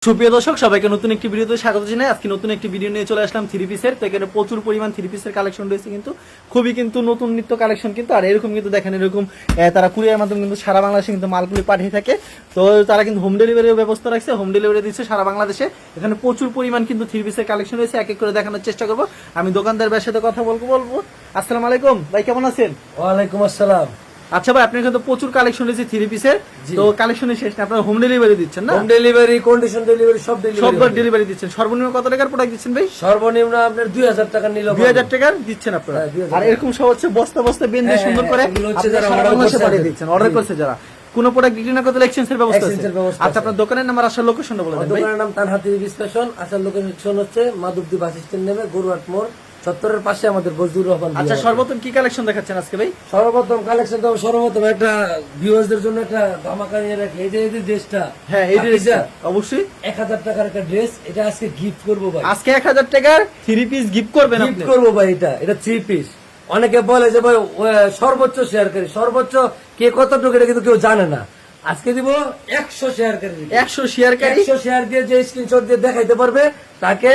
সুপ্রিয় দর্শক সবাইকে নতুন একটি ভিডিওতে স্বাগত জানাই। আজকে নতুন একটি ভিডিও নিয়ে চলে আসলাম থ্রি পিসের। তো এখানে প্রচুর পরিমাণ থ্রি পিসের কালেকশন রয়েছে, কিন্তু খুবই কিন্তু নতুন নিত্য কালেকশন কিন্তু। আর এরকম কিন্তু দেখেন এরকম তারা কুরিয়ার মাধ্যমে কিন্তু সারা বাংলাদেশে কিন্তু মালগুলি পাঠিয়ে থাকে। তো তারা কিন্তু হোম ডেলিভারির ব্যবস্থা রাখছে, হোম ডেলিভারি দিচ্ছে সারা বাংলাদেশে। এখানে প্রচুর পরিমাণ কিন্তু থ্রি পিসের কালেকশন রয়েছে, এক এক করে দেখানোর চেষ্টা করবো। আমি দোকানদার ভাইয়ের সাথে কথা বলবো। আসসালামু আলাইকুম ভাই, কেমন আছেন? ওয়ালাইকুম আসসালাম। আচ্ছা ভাই, আপনার কিন্তু প্রচুর কালেকশন রয়েছে থ্রি পিসের, তো কালেকশনের শেষ না, আপনারা হোম ডেলিভারি দিচ্ছেন না? হোম ডেলিভারি, কন্ডিশন ডেলিভারি, সব ডেলিভারি দিচ্ছেন। সর্বনিম্ন কত টাকার প্রোডাক্ট দিচ্ছেন ভাই? সর্বনিম্ন আপনার 2000 টাকা নিল। 2000 টাকার দিচ্ছেন আপনারা। আর এরকম সব হচ্ছে বস্তা বস্তা বেঁধে সুন্দর করে অর্ডার করছে যারা। কোন প্রোডাক্ট বিক্রি না করতে এক্সচেঞ্জের ব্যবস্থা আছে। আচ্ছা, আপনার দোকানের নাম আর আসার লোকেশনটা বলে দেন ভাই। দোকানের নাম তানহাতি রিজিস্ট্রেশন, আসার লোকেশন হচ্ছে মাধবদী বাস স্ট্যান্ড নেমে গরুহাট মোড় চত্বরের পাশে আমাদের বজদুর রহমান। আচ্ছা, সর্বপ্রথম কি কালেকশন দেখাচ্ছেন আজকে ভাই? সর্বপ্রথম কালেকশন তো সর্বপ্রথম একটা ভিউয়ারদের জন্য একটা ধামাকা নিয়ে রাখি। এই যে ড্রেসটা, হ্যাঁ এই ড্রেসটা অবশ্যই 1000 টাকার একটা ড্রেস, এটা আজকে গিফট করব ভাই। আজকে 1000 টাকার থ্রি পিস গিফট করবেন আপনি? গিফট করব ভাই, এটা থ্রি পিস। অনেকে বলে যে ভাই সর্বোচ্চ শেয়ারকারী, সর্বোচ্চ কে কতটুকু এটা কিন্তু কেউ জানে না। আজকে দিব 100 শেয়ারকারী। 100 শেয়ারকারী 100 শেয়ার দিয়ে যে স্ক্রিনশট দিয়ে দেখাইতে পারবে তাকে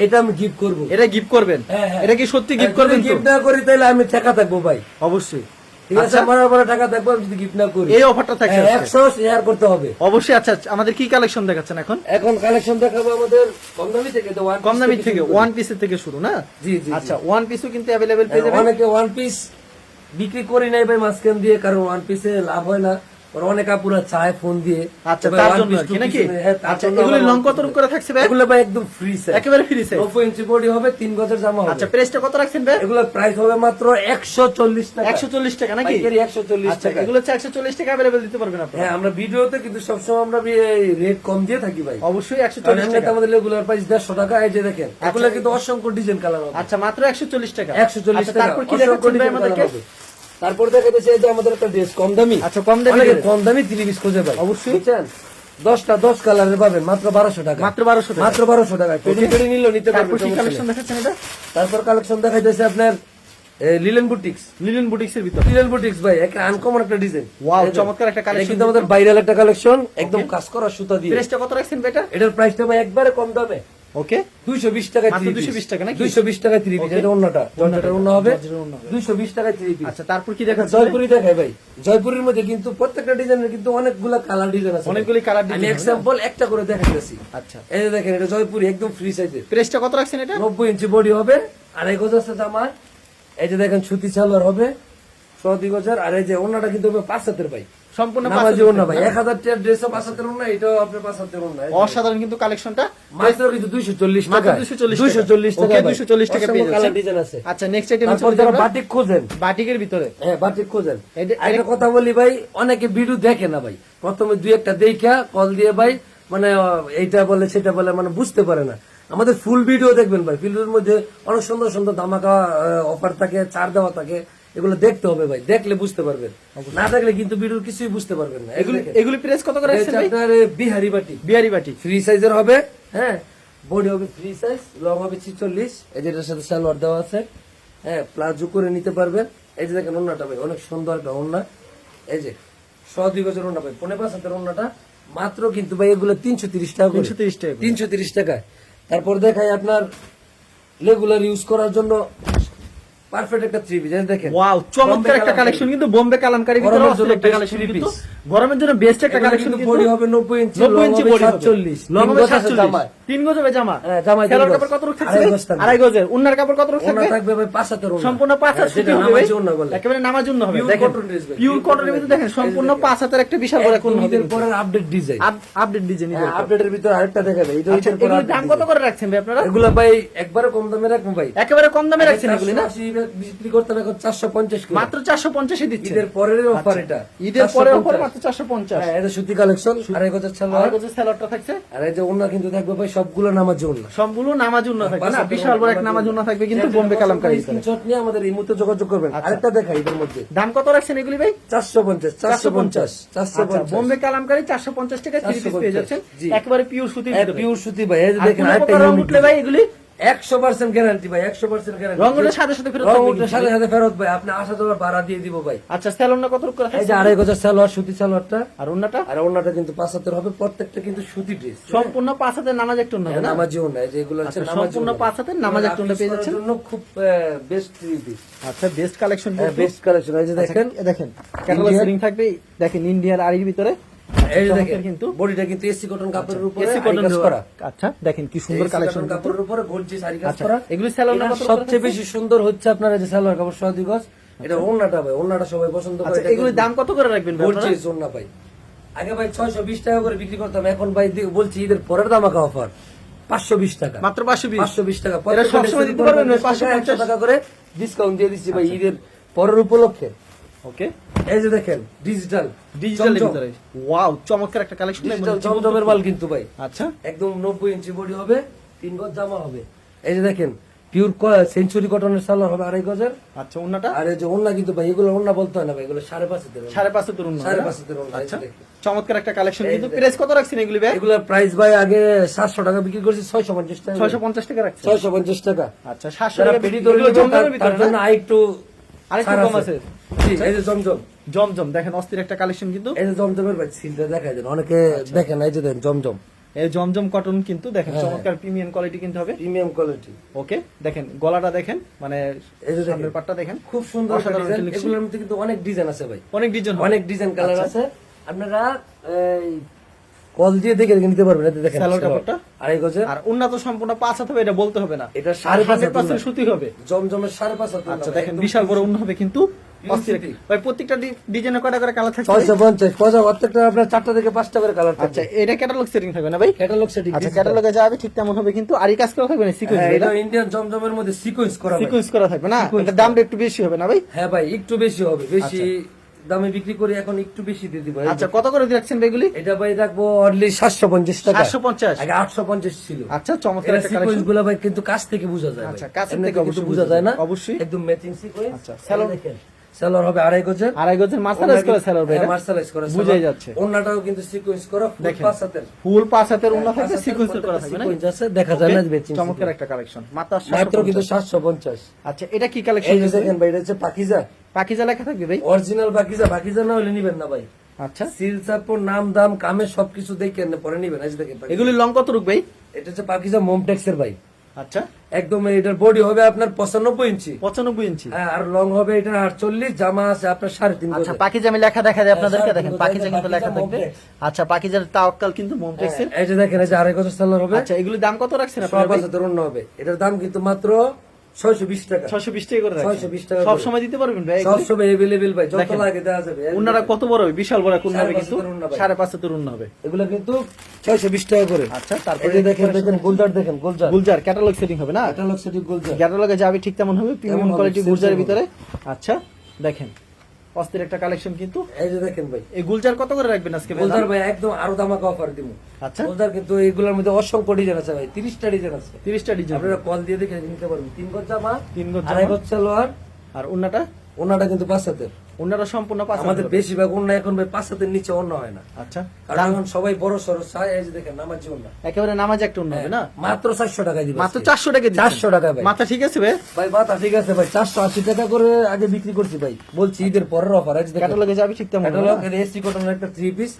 এটা আমি গিফট করব। এটা গিফট করবেন? এটা কি সত্যি গিফট করবেন? গিফট না করি তাহলে আমি টাকা থাকবো ভাই। অবশ্যই, ঠিক আছে, আমার বড় টাকা থাকবো আমি যদি গিফট না করি। এই অফারটা থাকছে 100 শেয়ার করতে হবে অবশ্যই। আচ্ছা, আমাদের কি কালেকশন দেখাচ্ছেন এখন? এখন কালেকশন দেখাবো আমাদের কম দামি থেকে। তো কম দামি থেকে ওয়ান পিসের থেকে শুরু না? জি জি। আচ্ছা, ওয়ান পিসও কিন্তু अवेलेबल পেয়ে যাবেন। অনেকে ওয়ান পিস বিক্রি করি নাই ভাই মাঝখান দিয়ে, কারণ ওয়ান পিসে লাভ হয় না। অনেক আপুরা চায় ফোন দিয়ে। আচ্ছা, তার জন্য কি নাকি? আচ্ছা, এগুলো লং কত করে থাকছে ভাই? এগুলো ভাই একদম ফ্রি সাইজ, একেবারে ফ্রি সাইজ। 9 ইঞ্চি বডি হবে, 3 গজের জামা হবে। আচ্ছা, প্রাইসটা কত রাখছেন ভাই? এগুলো প্রাইস হবে মাত্র 140 টাকা। 140 টাকা নাকি? পাইকারি 140 আচ্ছা, টাকা। এগুলো হচ্ছে 140 টাকা अवेलेबल দিতে পারবেন আপনি? হ্যাঁ, আমরা ভিডিওতে কিন্তু সবসময় আমরা রেট কম দিয়ে থাকি ভাই। অবশ্যই 140 টাকা। আমাদের রেগুলার প্রাইস 150 টাকা। এই যে দেখেন, এগুলো কিন্তু অসংখ্য ডিজাইন কালার হবে। আচ্ছা, মাত্র 140 টাকা। 140 টাকা। তারপর কি দেখাচ্ছেন ভাই আমাদেরকে? তারপর দেখাইতেছে এই যে আমাদের একটা ড্রেস কম দামি। আচ্ছা, কম দামি। কম দামি 3 পিস খোঁজে ভাই। অবশ্যই। বুঝছেন, 10 কালারের পাবেন মাত্র 1200 টাকা। মাত্র 1200 টাকা। মাত্র 1200 টাকা। পেডি নিলেও নিতে পারবেন। তারপর কি কালেকশন দেখাচ্ছেন এটা? তারপর কালেকশন দেখাইতেছে আপনার লিলেন বুটিক্স। লিলেন বুটিক্সের ভিতর লিলেন বুটিক্স ভাই, একটা আনকমন একটা ডিজাইন। ওয়াও, চমৎকার একটা কালেকশন। কিন্তু আমাদের ভাইরাল একটা কালেকশন, একদম কাজ করা সুতা দিয়ে। প্রাইসটা কত রাখছেন ভাই এটা? এটার প্রাইসটা ভাই একবারে কম দামে। ওকে, 220 টাকা। মাত্র 220 টাকা নাকি? 220 টাকা 3 পিস। এটা অন্যটা জর্জেটের অন্য হবে। 220 টাকা 3 পিস। আচ্ছা, তারপর কি দেখাচ্ছেন? জয়পুরি দেখায় ভাই। জয়পুরের মধ্যে কিন্তু প্রত্যেকটা ডিজাইনের কিন্তু অনেকগুলা কালার ডিজাইন আছে। অনেকগুলি কালার ডিজাইন। আমি এক্সাম্পল একটা করে দেখাইতেছি। আচ্ছা, এই যে দেখেন, এটা জয়পুরি একদম ফ্রি সাইজের। প্রাইসটা কত রাখছেন এটা? 90 ইঞ্চি বডি হবে, 2.5 গজ আছে জামা। এই যে দেখেন সুতি সালোয়ার হবে 2.5 গজের। আর এই যে ওন্নাটা কিন্তু হবে 5 হাতের ভাই, সম্পূর্ণ নামাজি ওন্না ভাই। 1000 টাকার ড্রেস 5 হাতের ওন্না, এটাও আপনার 5 হাতের ওন্না। অসাধারণ কিন্তু কালেকশনটা। মাত্র কিন্তু 240 টাকা। 240 টাকা। টাকা। 240 টাকা পেয়ে যাচ্ছেন। কালার ডিজাইন আছে। আচ্ছা, নেক্সট আইটেম তারপর যারা বাটিক খোঁজেন, বাটিকের ভিতরে। হ্যাঁ বাটিক খোঁজেন। এটা- একটা কথা বলি ভাই, অনেকে ভিডিও দেখে না ভাই, প্রথমে 2-1টা দেখা কল দিয়ে ভাই মানে এইটা বলে সেটা বলে মানে বুঝতে পারে না। আমাদের ফুল ভিডিও দেখবেন ভাই, ভিডিওর মধ্যে অনেক সুন্দর সুন্দর ধামাকা অফার থাকে, ছাড় দেওয়া থাকে। এগুলো দেখতে হবে ভাই, দেখলে বুঝতে পারবেন, না দেখলে কিন্তু ভিডিওর কিছুই বুঝতে পারবেন না। এগুলি প্রাইস কত করে রাখছেন ভাই? আপনার বিহারি বাটি, বিহারি বাটি ফ্রি সাইজের হবে। হ্যাঁ, বডি হবে ফ্রি সাইজ, লং হবে 46। এই যে এটার সাথে সালোয়ার দেওয়া আছে। হ্যাঁ, প্লাজো করে নিতে পারবেন। এই যে দেখেন ওন্নাটা ভাই, অনেক সুন্দর একটা ওন্না। এই যে 2.5 গজের ওন্না ভাই, 5.5 হাতের ওন্নাটা মাত্র কিন্তু ভাই এগুলো 330 টাকা করে। 330 টাকা। 330 টাকা। তারপর দেখাই আপনার রেগুলার ইউজ করার জন্য পারফেক্ট একটা থ্রি পিস। দেখেন, ওয়াও, চমৎকার একটা কালেকশন কিন্তু। বোম্বে কালামকারী ভিতরে গরমের জন্য একটা best কালেকশন three কিন্তু। piece। গরমের জন্য বেস্ট একটা কালেকশন কিন্তু। বডি হবে 90 ইঞ্চি, 90 ইঞ্চি বডি হবে, 47, লং হবে 3 গজ 47, 3 গজ হবে জামা। হ্যাঁ, জামায় খেলার 3 গজ। কাপড় কত রূপ থাকবে? 2.5 গজ থাকবে। 2.5 গজের। উন্নার কাপড় কত রূপ ওন্না থাকবে? থাকবে ভাই 5 হাতের ওন্না। সম্পূর্ণ 5 হাত সুতি যেটা হবে ভাই। নামাজি ওন্না বলে। একেবারে নামাজ উন্না হবে। Pure দেখেন, cotton dress ভাই। পিওর কটনের ভিতরে দেখেন সম্পূর্ণ 5 হাতের একটা বিশাল বড় কোন হবে। ঈদের পরের আপডেট ডিজাইন, আপডেট ডিজাইন। আপডেটের ভিতরে আরেকটা দেখাবে। এটা আচ্ছা, ঈদের পরে এগুলোর দাম কত করে রাখছেন ভাই আপনারা? এগুলা ভাই একবারে কম দামে রাখবো ভাই। একেবারে কম দামে রাখছেন এগুলি না? 480 বিক্রি করতে হবে, এখন 450 করে। মাত্র 450 এ দিচ্ছেন। ঈদের পরের অফার এটা। ঈদের পরে অফার মাত্র 450। হ্যাঁ, এটা সুতি কালেকশন। 2.5 গজের সালোয়ার। 2.5 গজের সালোয়ারটা থাকছে। আর এই যে ওন্না কিন্তু থাকবে ভাই সবগুলো নামাজি ওন্না। সম্পূর্ণ নামাজ উন্না থাকবে না? বিশাল বড় এক নামাজ উন্না থাকবে কিন্তু বোম্বে কালামকারী ভিতরে। স্ক্রিনশট নিয়ে আমাদের এই মুহূর্তে যোগাযোগ করবেন। আরেকটা দেখাই এর মধ্যে। দাম কত রাখছেন এগুলি ভাই? 450 450 আচ্ছা, বোম্বে কালামকারী 450 টাকা 3 পিস পেয়ে যাচ্ছেন। একেবারে পিওর সুতির ভিতরে। পিওর সুতি ভাই। এই যে আর দেখেন কোনো আরেকটা প্রকার রং ইউনিক উঠলে ভাই এগুলি 100% গ্যারান্টি ভাই, 100% গ্যারান্টি। রং ওঠার সাথে সাথে ফেরত রং থাকবে ওঠার কিন্তু সাথে সাথে ফেরত ভাই, আপনি আসা যাওয়ার ভাড়া দিয়ে দিব ভাই। আচ্ছা স্যালনটা কত করে এই থাকছে যে 2.5 গজের সালোয়ার, সুতি সালোয়ারটা, আর ওন্নাটা আর ওন্নাটা কিন্তু 5 হাতের হবে, প্রত্যেকটা কিন্তু সুতি ড্রেস, সম্পূর্ণ 5 হাতের নামাজ একটা ওন্না হবে না নামাজি ওন্না। এই যে এগুলো হচ্ছে আচ্ছা, নামাজি সম্পূর্ণ ওন্না। 5 হাতের নামাজ একটা ওন্না পেয়ে যাচ্ছেন। জন্য খুব বেস্ট পিস, আচ্ছা বেস্ট কালেকশন বেস্ট কালেকশন। এই যে দেখেন, দেখেন ক্যাটালগ সেটিং থাকবে, দেখেন ইন্ডিয়ার আড়ির ভিতরে এই যে চমৎকার দেখেন কিন্তু বডিটা কিন্তু এসি কটন কাপড়ের উপরে এসি আরি কাজ করা। আচ্ছা দেখেন কি সুন্দর AC কালেকশন cotton কাপড়ের উপরে গর্জিয়াস আরি কাজ আচ্ছা, করা। এগুলি স্যালোন এটা সবচেয়ে বেশি সুন্দর হচ্ছে আপনার এই যে সালোয়ার কাপড় 2.5 গজ, এটা ওন্নাটা ভাই, ওন্নাটা সবাই পছন্দ করে। আচ্ছা এগুলির দাম কত করে রাখবেন ভাই আপনারা? গর্জিয়াস ওন্না ভাই। আগে ভাই 620 টাকা করে বিক্রি করতাম, এখন ভাই বলছি ঈদের পরের দামাকা অফার 520 টাকা, মাত্র 520 520 টাকা। এটা সবসময় দিতে পারবেন ভাই, 550 টাকা করে ডিসকাউন্ট দিয়ে দিচ্ছি ভাই ঈদের পরের উপলক্ষে। ওকে এই যে দেখেন ডিজিটাল ডিজিটালের ভিতরে ওয়াও চমৎকার একটা কালেকশন ডিজিটাল জমজমের মাল কিন্তু ভাই, আচ্ছা একদম 90 ইঞ্চি বডি হবে, 3 গজ জামা হবে। এই যে দেখেন পিওর সেঞ্চুরি কটনের সালোয়ার হবে 2.5 গজের, আচ্ছা ওন্নাটা আর এই যে ওন্না কিন্তু ভাই এগুলো ওন্না বলতে হয় না ভাই, এগুলো 5.5 হাতের ওন্না। 5.5 তরুণ 5.5 হাতের ওন্না। আচ্ছা এই যে দেখেন। চমৎকার একটা কালেকশন কিন্তু প্রাইস কত রাখছেন এগুলি ভাই? এগুলোর প্রাইস ভাই আগে 700 টাকা বিক্রি করছি, 650 টাকা, 650 টাকা রাখছেন 650 টাকা। আচ্ছা 700 যারা টাকা পেটি বিক্রি ধরে এগুলো নেবে জমজমের তার ভিতরে জন্য না? আরেকটু আরেকটু ছাড় কম আছে জি, এই যে জমজম, জমজম দেখেন অস্থির একটা কালেকশন কিন্তু এই যে জমজমের ভাই সিলটা দেখাই দেন, অনেকে দেখেন এই যে দেখেন জমজম এই জমজম কটন কিন্তু দেখেন চমৎকার প্রিমিয়াম কোয়ালিটি কিন্তু হবে। Premium quality. ওকে দেখেন গলাটা দেখেন মানে এই যে দেখেন সামনের পাটটা দেখেন খুব সুন্দর অসাধারণ ডিজাইন, collection। এগুলোর মধ্যে কিন্তু অনেক ডিজাইন আছে ভাই, অনেক ডিজাইন অনেক ডিজাইন কালার আছে। আপনারা এই কল দিয়ে দেখে নিতে পারবেন। এই যে দেখেন সালোয়ার কাপড়টা 2.5 গজের, আর উন্নত সম্পূর্ণ 5 হাত হবে এটা বলতে হবে না, এটা 5.5 100% সুতি হবে। জমজমের 5.5 হাত। আচ্ছা দেখেন বিশাল বড় উন্ন হবে কিন্তু অস্থির সুতি। ভাই প্রত্যেকটা ডিজাইনের কয়টা করে কালার থাকছে? 650 প্রত্যেকটা আপনার 4টা থেকে 5টা করে কালার আচ্ছা থাকছে। এটা ক্যাটালগ সেটিং থাকবে না ভাই? Catalogue setting. আচ্ছা ক্যাটালগে যাবে ঠিক তেমন হবে কিন্তু আর এই কাজ করা থাকবে না সিকোয়েন্স এটা ইন্ডিয়ান জমজমের মধ্যে সিকোয়েন্স করা ভাই। সিকোয়েন্স করা থাকবে না, এটা দামটা একটু বেশি হবে না ভাই? হ্যাঁ ভাই একটু বেশি হবে, বেশি দামে বিক্রি করি, এখন একটু বেশি দিয়ে দিব। আচ্ছা কত করে দিচ্ছেন এগুলি? এটা ভাই রাখবো অনলি 750 টাকা। 750 আগে 850 ছিল। আচ্ছা চমৎকার এটা একটা সিকোয়েন্স কালেকশন। গুলো ভাই কিন্তু কাছ থেকে বোঝা যায়। আচ্ছা, ভাই। কাছ থেকে এমনি কিন্তু অবশ্যই বোঝা যায় না, অবশ্যই। একদম ম্যাচিং সিকোয়েন্স। আচ্ছা, স্যালোর দেখেন, স্যালোর হবে 2.5 গজের, 2.5 গজের মার্শালাইজ করা স্যালোর ভাই, মার্শালাইজ করা বুঝাই যাচ্ছে। ওন্নাটাও কিন্তু সিকোয়েন্স করা, ফুল দেখেন। 5 হাতের ফুল 5 হাতের উন্ন থাকবে, 5 হাতের সিকোয়েন্স করা প্রত্যেকটা থাকবে না? সিকোয়েন্স আছে, দেখা যায় না ম্যাচিং। চমৎকার একটা কালেকশন মাত্র মাত্র কিন্তু 750। 750। আচ্ছা এটা কি কালেকশন? এই যে দেখেন ভাই, এটা হচ্ছে পাকিজা, পাকিজা লেখা থাকবে ভাই? অরিজিনাল পাকিজা। পাকিজা না হলে নিবেন না ভাই, আচ্ছা সিল চাপড় নাম দাম কামে সবকিছু দেখে পরে নিবেন। এই যে দেখেন পাকিজা। এগুলি লং কত রুক ভাই? এটা হচ্ছে পাকিজা মোমটেক্সের ভাই, আচ্ছা একদম এটার বডি হবে আপনার 95 ইঞ্চি, 95 ইঞ্চি। হ্যাঁ, আর লং হবে এটা 48, জামা আছে আপনার 3.5 আচ্ছা গজ। পাকিজা আমি লেখা দেখা যায় আপনাদেরকে, হ্যাঁ, দেখেন সারা পাকিজা কিন্তু পাকিজা লেখা থাকবে। মমটেক্স। আচ্ছা পাকিজার তাওয়াক্কাল কিন্তু মমটেক্স এর। এই যে দেখেন এই যে 2.5 গজ সালোয়ার হবে, আচ্ছা এগুলি দাম কত রাখছেন আপনারা সব ভাই? আছে তরুণ হবে। এটার দাম কিন্তু মাত্র 620 টাকা। 620 টাকা করে রাখছেন। 620 টাকা সব করে। সময় দিতে পারবেন ভাই? সব সময় अवेलेबल ভাই, যত দেখেন। লাগে দেওয়া যাবে। উন্নারা কত বড় হবে? বিশাল বড় কোন হবে কিন্তু 5.5 উন্না ভাই। 5.5 তরুণ হবে। এগুলো কিন্তু 620 টাকা করে। আচ্ছা এই তারপরে যে দেখেন গুলজার, দেখেন গুলজার, গুলজার ক্যাটালগ সেটিং হবে না? Catalogue setting Gulzar. ক্যাটালগে যাবে ঠিক তেমন হবে, প্রিমিয়াম হবে, কোয়ালিটি same গুলজারের same ভিতরে। আচ্ছা দেখেন অস্থির একটা কালেকশন কিন্তু। এই যে দেখেন ভাই, এই গুলজার কত করে রাখবেন আজকে ভাই? গুলজার ভাই একদম আরো দামাকা অফার দিব। আচ্ছা গুলজার কিন্তু এগুলোর মধ্যে অসংখ্য ডিজাইন আছে ভাই, 30টা ডিজাইন আছে। 30টা ডিজাইন আপনারা কল দিয়ে দেখে নিতে পারবেন। 3 গজ জামা, 3 গজ 2.5 জামা। গজ সালোয়ার, আর উন্নাটা ওনাটা কিন্তু 5 হাতের। উন্নাটা সম্পূর্ণ 5 আমাদের বেশিরভাগ ওন্না এখন ভাই 5 হাতের নিচে ওন্না হয় না, আচ্ছা কারণ এখন সবাই বড় সরো চায়। এই যে দেখেন নামাজি ওন্না একেবারে নামাজ একটা উন্ন হবে না? মাত্র 400 টাকায় দিবেন। মাত্র 400 টাকা দিচ্ছেন। 400 টাকা ভাই। মাথা ঠিক আছে ভাই? ভাই মাথা ঠিক আছে ভাই, 480 টাকা করে আগে বিক্রি করছি ভাই, বলছি ঈদের পরের অফার। এই যে দেখেন ক্যাটালগে যাবে ঠিক তেমন হবে ক্যাটালগ না? এসি কটনের একটা 3 পিস,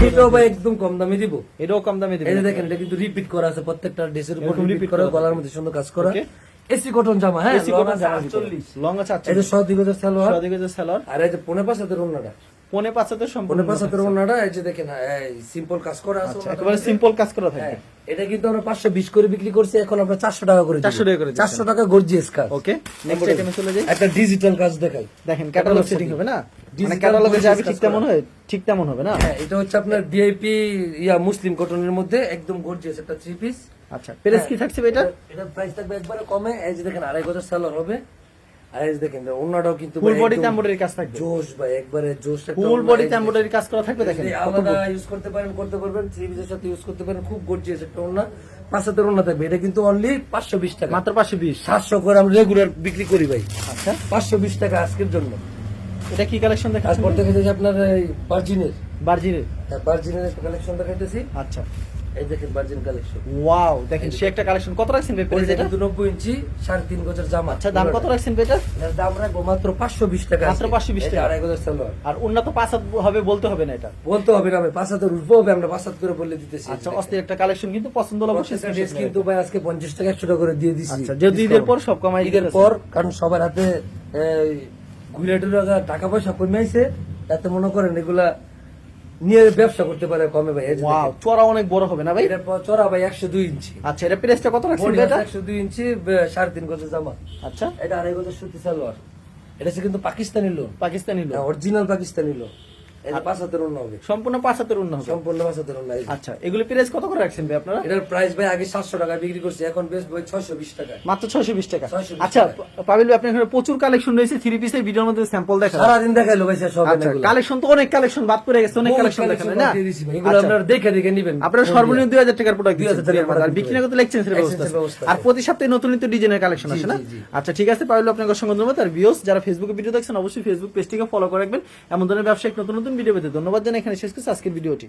এটাও ভাই একদম কম দামে দিব। এটাও কম দামে এই দিবেন। যে দেখেন এটা কিন্তু রিপিট করা আছে, প্রত্যেকটা ড্রেসের উপর এরকম রিপিট repeat করা, করা গলার মধ্যে সুন্দর কাজ করা। Okay. এসি কটন জামা, হ্যাঁ, এসি লং কটন আছে 48, লং আছে এই যে 48। 2.5 সালোয়ার, সাদা গজের সালোয়ার, আর এই যে 5.5 হাতের ওন্নাটা, 5.5 সম্পূর্ণ। 5.5 হাতের ওন্নাটা। এই যে দেখেন সিম্পল কাজ করা আছে আচ্ছা ওন্নাটার একেবারে মধ্যে। সিম্পল কাজ করা থাকবে। হ্যাঁ, এটা কিন্তু আমরা 520 করে বিক্রি করছি, এখন আমরা 400 টাকা করে 400 টাকা করে দিচ্ছেন। 400 টাকা গর্জিয়াস কাজ। ওকে নেক্সট আইটেমে চলে যাই। একটা ডিজিটাল কাজ দেখাই। দেখেন ক্যাটালগ সেটিং হবে না? মানে Digital ক্যাটালগে gorgeous যাবে কাজ ঠিক তেমন করা। হয়, ঠিক তেমন হবে না? হ্যাঁ, এটা হচ্ছে আপনার ডিআইপি মুসলিম কটনের মধ্যে একদম গর্জিয়াস একটা 3 পিস। আচ্ছা প্রাইস কি থাকছে ভাই এটা? এটা প্রাইস থাকবে একবারে কমে। এই যে দেখেন 2.5 গজের সালোয়ার হবে, আর এই যে দেখেন ওন্নাটাও কিন্তু ফুল ভাই বডি একদম এমব্রয়ডারি কাজ থাকবে। জোশ ভাই, একবারে জোশ একটা ফুল ওন্না। বডি এই যে এমব্রয়ডারি কাজ করা থাকবে দেখেন। যদি আলাদা ইউজ করতে পারেন করতে পারবেন, 3 পিসের সাথে ইউজ করতে পারেন, খুব গর্জিয়াস একটা ওন্না। 5 হাতের ওন্না থাকবে, এটা কিন্তু অনলি 520 টাকা। মাত্র 520। 700 করে আমরা রেগুলার বিক্রি করি ভাই, আচ্ছা 520 টাকা আজকের জন্য। এটা কি কালেকশন দেখাচ্ছেন? তারপর দেখাইতেছি আপনার এই ভার্জিনের, বার্জিনের। ভার্জিনের একটা কালেকশন দেখাইতেছি। আচ্ছা এই দেখেন ভার্জিন কালেকশন। ওয়াও, দেখেন সে একটা কালেকশন। কত রাখছেন ভাই প্রাইস এটা? কিন্তু 90 ইঞ্চি 3.5 গজের জামা। আচ্ছা, দাম কত রাখছেন ভাই এটা? এর দাম রাখবো মাত্র 520 টাকা। মাত্র 520 টাকা। 2.5 গজের সালোয়ার। আর উন্নত 5 হাত হবে বলতে হবে না এটা? বলতে হবে না ভাই, 5 হাতের উঠবো হবে, আমরা 5 হাত করে বলে দিতেছি। আচ্ছা, অস্থির একটা কালেকশন, কিন্তু পছন্দ হলো অবশ্যই ড্রেস screenshot কিন্তু ভাই আজকে 50 টাকা 100 টাকা করে দিয়ে দিছি। আচ্ছা, যেহেতু ঈদের পর সব কমাই ঈদের দিতেছে। পর, কারণ সবার হাতে ঘুরে টুরে টাকা পয়সা কমে আইছে, তাতে মনে করেন এগুলা নিয়ে ব্যবসা করতে পারে কমে ভাই। এই যে ওয়াও, দেখেন। চড়া অনেক বড় হবে না ভাই? এটার পর চড়া ভাই 102 ইঞ্চি। আচ্ছা, এটা প্রাইসটা কত রাখছেন বডি ভাই এটা? 102 ইঞ্চি 3.5 গজের জামা। আচ্ছা, এটা 2.5 গজের সুতি সালোয়ার। এটা হচ্ছে কিন্তু পাকিস্তানি লোন, পাকিস্তানি লোক, অরিজিনাল পাকিস্তানি লোন। এই যে 5 হাতের ওড়না হবে, সম্পূর্ণ 5 হাতের উন্নত হবে। সম্পূর্ণ 5 হাতের ওড়না। এই যে। আচ্ছা, এগুলো প্রাইস কত করে রাখছেন ভাই আপনারা? এটার প্রাইস ভাই আগে 700 টাকা বিক্রি করছি, এখন বেশ ভাই 620 টাকা। মাত্র 620 টাকা। 620 আচ্ছা, টাকা। পাবিল ভাই আপনার এখানে প্রচুর কালেকশন রয়েছে থ্রি পিসের, ভিডিওর মধ্যে স্যাম্পল দেখান। সারাদিন দেখাইলো ভাই শেষ হবে না আচ্ছা, এগুলো। কালেকশন তো অনেক কালেকশন বাদ পড়ে গেছে, অনেক বহুত কালেকশন দেখান collection না? বাদ দিয়ে দিছি ভাই। এগুলো আচ্ছা, আপনারা দেখে দেখে নিবেন। আপনারা সর্বনিম্ন 2000 টাকার প্রোডাক্ট 2000 টাকার দিচ্ছেন, আর product বিক্রি না দিবেন। করতে লাইসেন্সের ব্যবস্থা লাইসেন্সের ব্যবস্থা আছে। আর আছে। প্রতি সপ্তাহে নতুন নিত্য ডিজাইনের কালেকশন আসে না? জি, জি। আচ্ছা, ঠিক আছে পাবিল, আপনাকে অসংখ্য ধন্যবাদ। আর ভিউয়ার্স যারা ফেসবুকে ভিডিও দেখছেন অবশ্যই ফেসবুক পেজটিকে ফলো করে রাখবেন, এমন ধরনের ব্যবসায়িক নতুন নতুন ভিডিও পেতে। ধন্যবাদ জানাই, এখানে শেষ করছি আজকের ভিডিওটি।